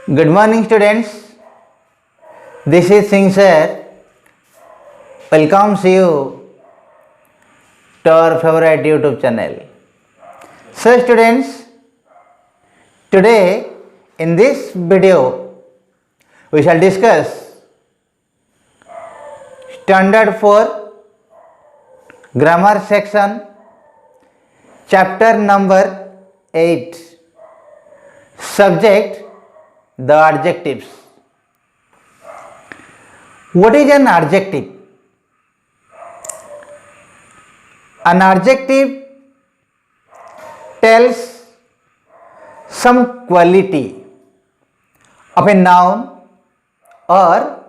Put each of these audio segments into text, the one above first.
Good morning students. This is Singh sir. Welcomes you to our favorite YouTube channel. So students, today in this video we shall discuss Standard 4 Grammar section, chapter number 8, subject the adjectives. What is an adjective? An adjective tells some quality of a noun or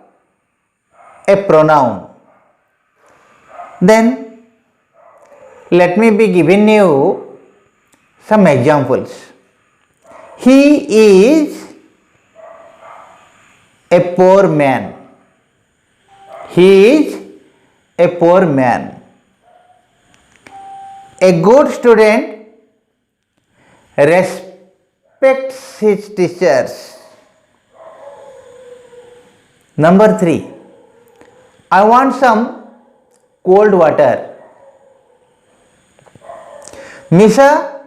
a pronoun. Then let me be giving you some examples. He is a poor man. He is a poor man. A good student respects his teachers. Number 3. I want some cold water. Misha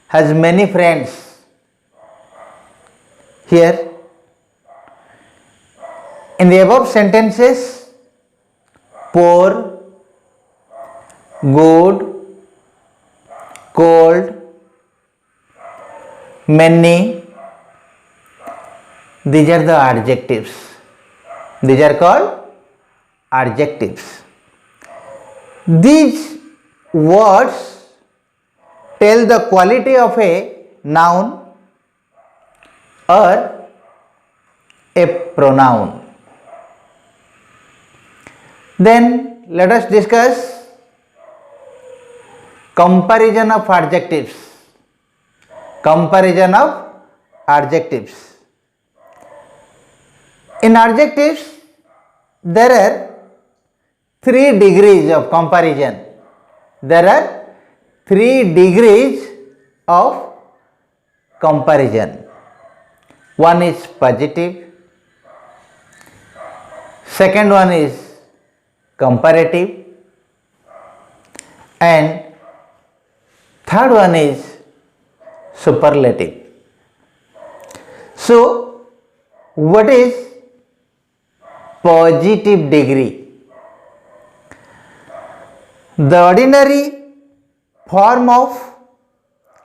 has many friends. Here, in the above sentences, poor, good, cold, many, these are the adjectives. These are called adjectives. These words tell the quality of a noun or a pronoun. Then let us discuss comparison of adjectives. Comparison of adjectives. In adjectives, there are 3 degrees of comparison. There are 3 degrees of comparison. One is positive, second one is comparative, and third one is superlative. So, what is positive degree? The ordinary form of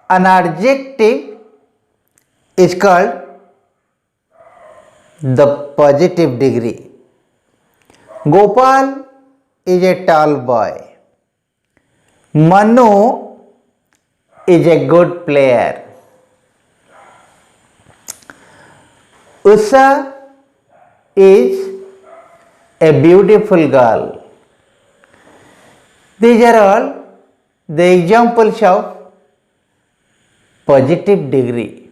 an adjective is called the positive degree. Gopal is a tall boy. Manu is a good player. Usha is a beautiful girl. These are all the examples of positive degree.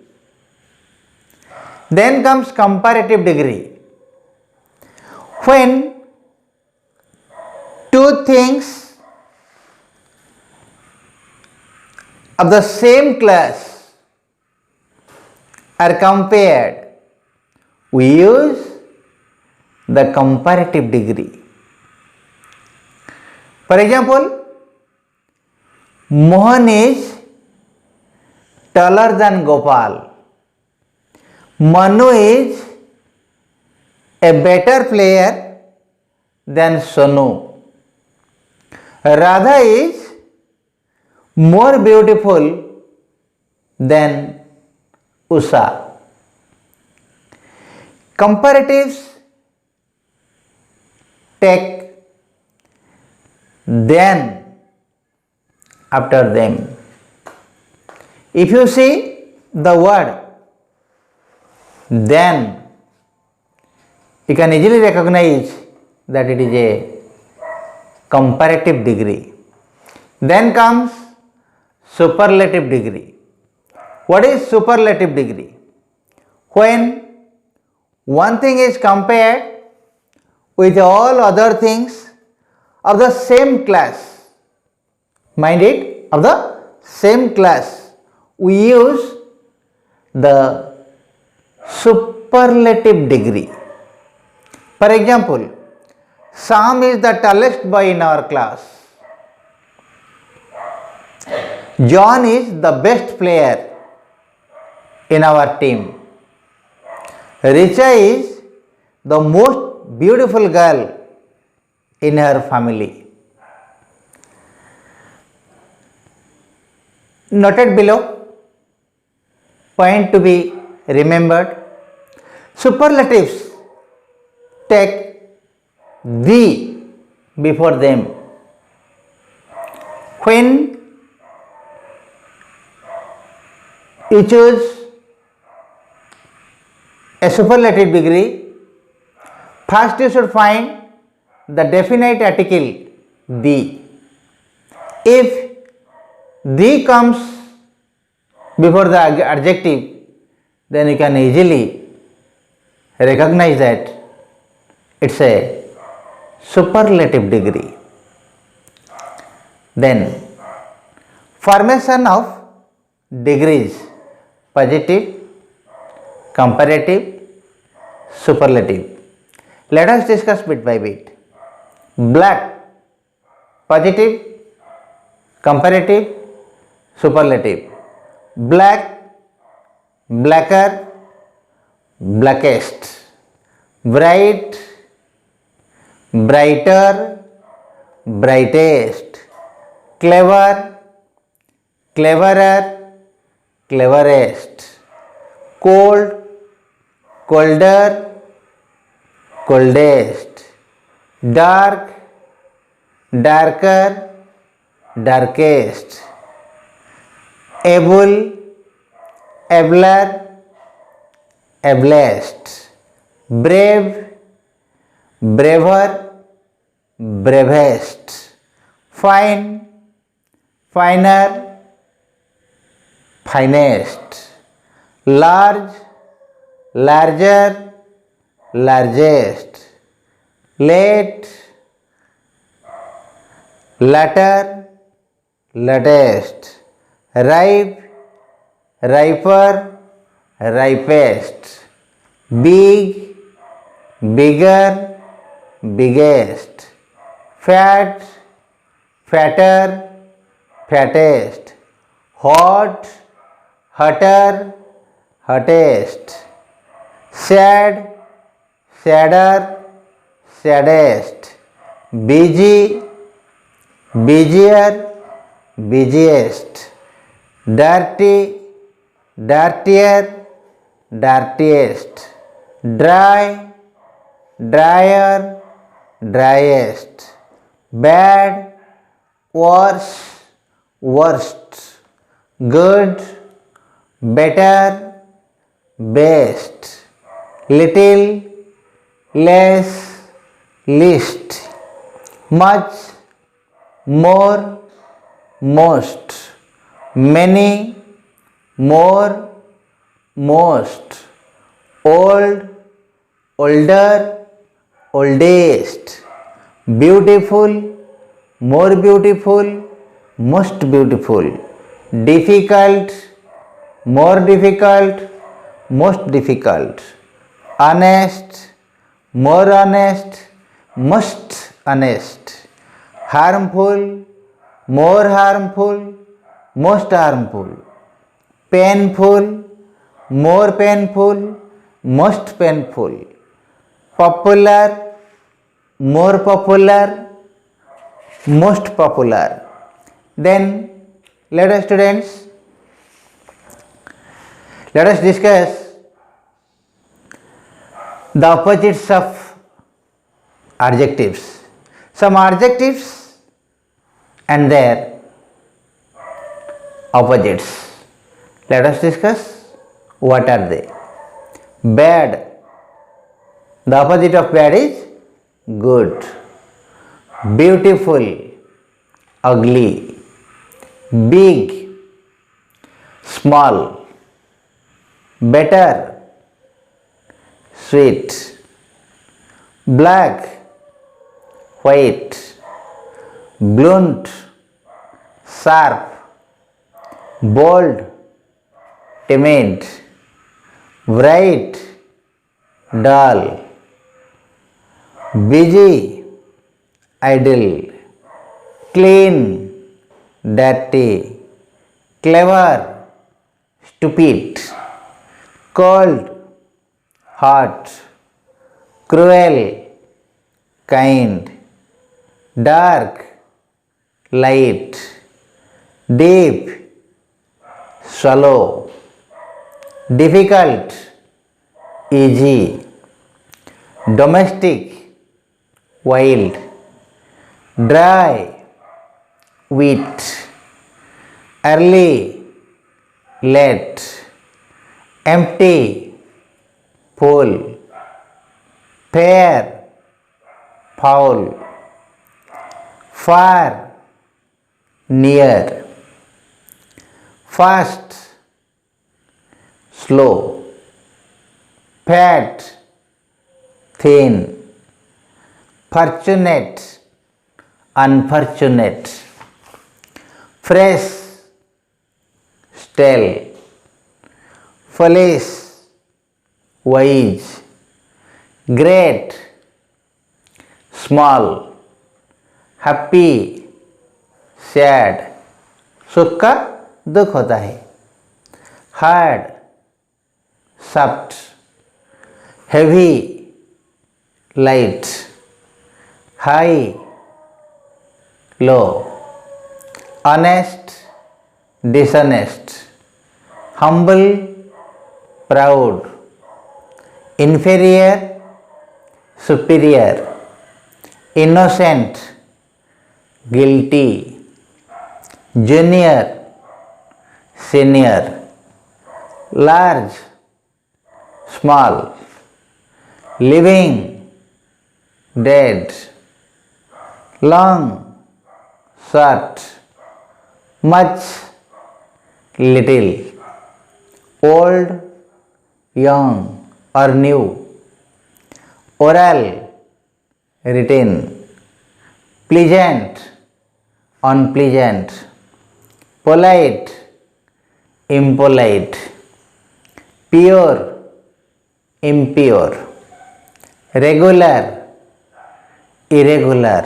Then comes comparative degree. When two things of the same class are compared, we use the comparative degree. For example, Mohan is taller than Gopal. Manu is a better player than Sonu. Radha is more beautiful than Usha. Comparatives take then after them. If you see the word then, you can easily recognize that it is a comparative degree. Then comes superlative degree. What is superlative degree? When one thing is compared with all other things of the same class, mind it, of the same class, we use the superlative degree. For example, Sam is the tallest boy in our class. John is the best player in our team. Richa is the most beautiful girl in her family. Noted below, point to be remembered. Superlatives take the before them. When you choose a superlative degree, first you should find the definite article the. If the comes before the adjective, then you can easily recognize that it's a superlative degree. Then formation of degrees: positive, comparative, superlative. Let us discuss bit by bit. Black, positive, comparative, superlative. Black, blacker, blackest. Bright, brighter, brightest. Clever, cleverer, cleverest. Cold, colder, coldest. Dark, darker, darkest. Able, abler, ablest. Brave, braver, bravest. Fine, finer, finest. Large, larger, largest. Late, latter, latest. Ripe, riper, ripest. Big, bigger, biggest. Fat, fatter, fattest. Hot, hotter, hottest. Sad, sadder, saddest. Busy, busier, busiest. Dirty, dirtier, dirtiest. Dry, drier, driest. Bad, worse, worst. Good, better, best. Little, less, least. Much, more, most. Many, more, most. Old, older, oldest. Beautiful, more beautiful, most beautiful. Difficult, more difficult, most difficult. Honest, more honest, most honest. Harmful, more harmful, most harmful. Painful, more painful, most painful. Popular, more popular, most popular. Then let us students, let us discuss the opposites of adjectives. Some adjectives and their opposites. Let us discuss what are they. Bad. The opposite of bad is good. Beautiful, ugly. Big, small. Better, sweet. Black, white. Blunt, sharp. Bold, timid. Bright, dull, busy, idle, clean, dirty, clever, stupid, cold, hot, cruel, kind, dark, light, deep, shallow, difficult, easy, domestic, wild, dry, wheat, early, late, empty, full, fair, foul, far, near, fast, slow, fat, thin, fortunate, unfortunate, fresh, stale, foolish, wise, great, small, happy, sad, सुख का दुख होता है, hard, soft, heavy, light, high, low, honest, dishonest, humble, proud, inferior, superior, innocent, guilty, junior, senior, large, small, living, dead, long, short, much, little, old, young or new, oral, written, pleasant, unpleasant, polite, impolite, pure, impure, regular, irregular,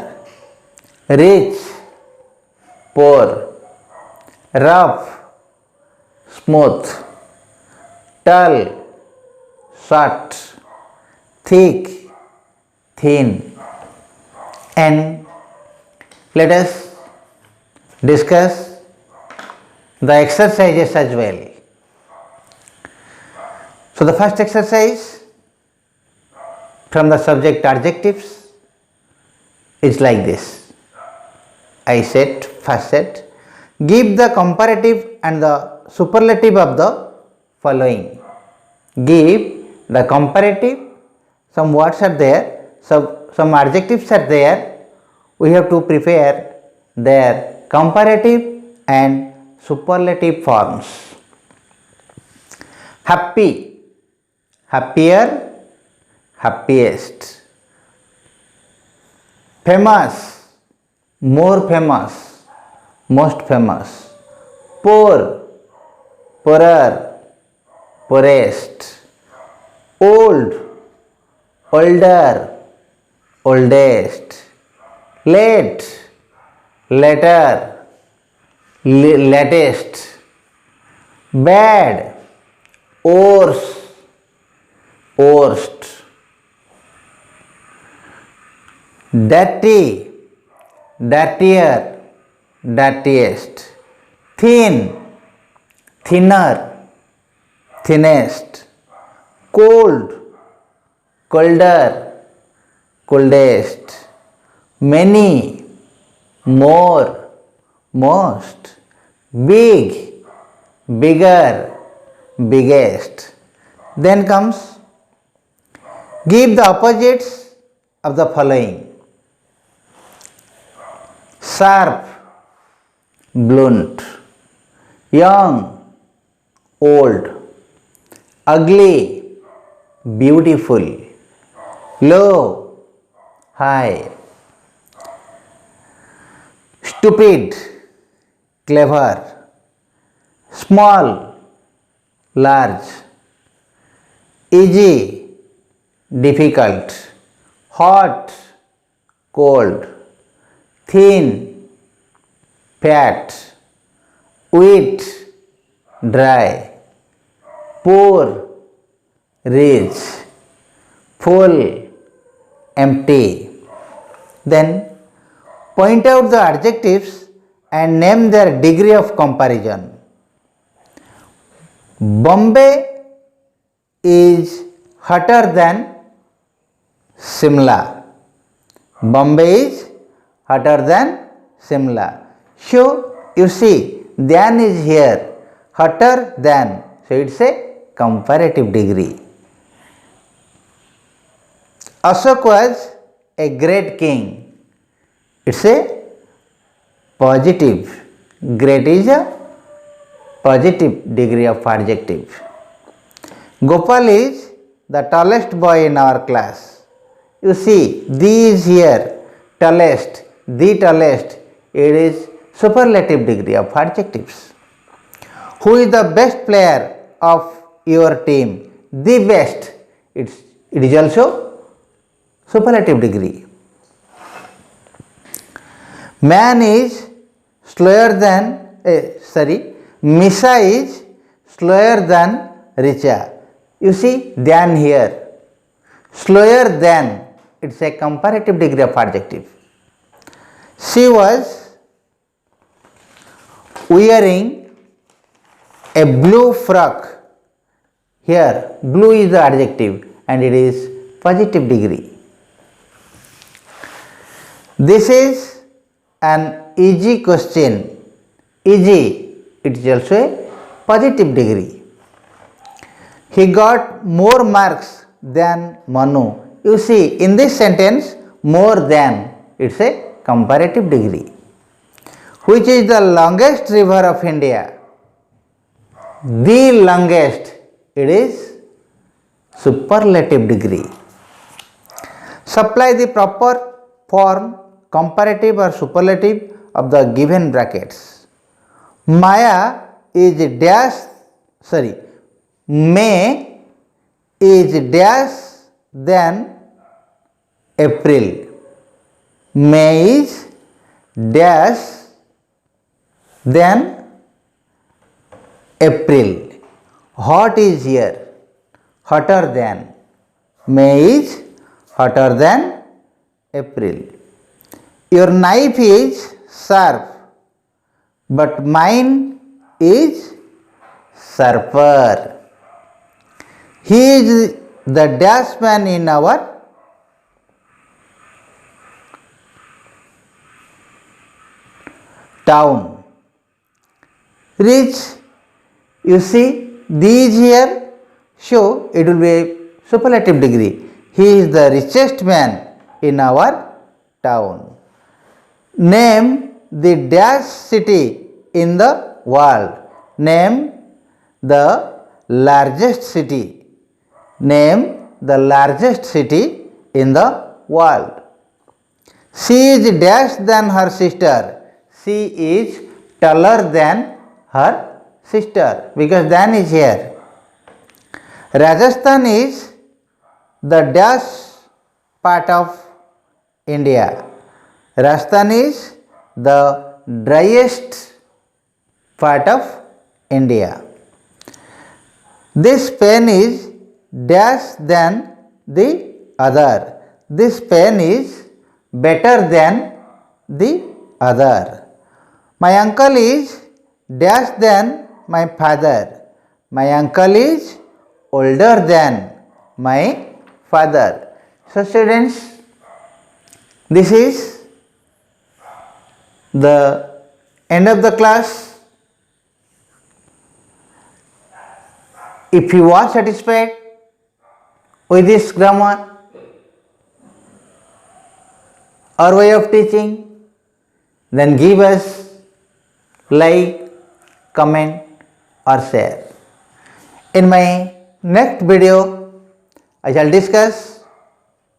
rich, poor, rough, smooth, tall, short, thick, thin, and let us discuss the exercises as well. So the first exercise from the subject adjectives is like this. I said, first set, give the comparative and the superlative of the following. Give the comparative, some words are there, some adjectives are there, we have to prepare their comparative and superlative forms. Happy, happier, happiest. Famous, more famous, most famous. Poor, poorer, poorest. Old, older, oldest. Late, later, latest. Bad, worse, worst. Dirty, dirtier, dirtiest. Thin, thinner, thinnest. Cold, colder, coldest. Many, more, most. Big, bigger, biggest. Then comes, give the opposites of the following. Sharp, blunt. Young, old. Ugly, beautiful. Low, high. Stupid, clever. Small, large. Easy, difficult, hot, cold, thin, fat, wheat, dry, poor, rich, full, empty. Then point out the adjectives and name their degree of comparison. Bombay is hotter than Simla. Bombay is hotter than Simla. So you see, than is here, hotter than. So it's a comparative degree. Ashok was a great king. It's a positive. Great is a positive degree of adjective. Gopal is the tallest boy in our class. You see, the is here, tallest, the tallest. It is superlative degree of adjectives. Who is the best player of your team? The best. It is also superlative degree. Man is slower than, Misa is slower than Richa. You see, than here. Slower than, it's a comparative degree of adjective. She was wearing a blue frock. Here, blue is the adjective and it is positive degree. This is an easy question. Easy, it is also a positive degree. He got more marks than Manu. You see, in this sentence, more than, it's a comparative degree. Which is the longest river of India? The longest, it is superlative degree. Supply the proper form, comparative or superlative of the given brackets. Maya is dash, May is dash than April. May is dash than April. Hot is here, hotter than. May is hotter than April. Your knife is sharp, but mine is sharper. He is the dash man in our town. Rich, you see, these here, so it will be a superlative degree. He is the richest man in our town. Name the dash city in the world. Name the largest city. Name the largest city in the world. She is dash than her sister. She is taller than her sister because than is here. Rajasthan is the dash part of India. Rajasthan is the driest part of India. This pen is dash than the other. This pen is better than the other. My uncle is dash than my father. My uncle is older than my father. So students, this is the end of the class. If you are satisfied with this grammar or way of teaching, then give us like, comment or share. In my next video, I shall discuss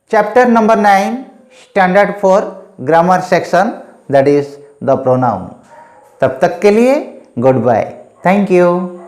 chapter number 9, standard 4 grammar section, that is the pronoun. तब तक के लिए good bye. Thank you.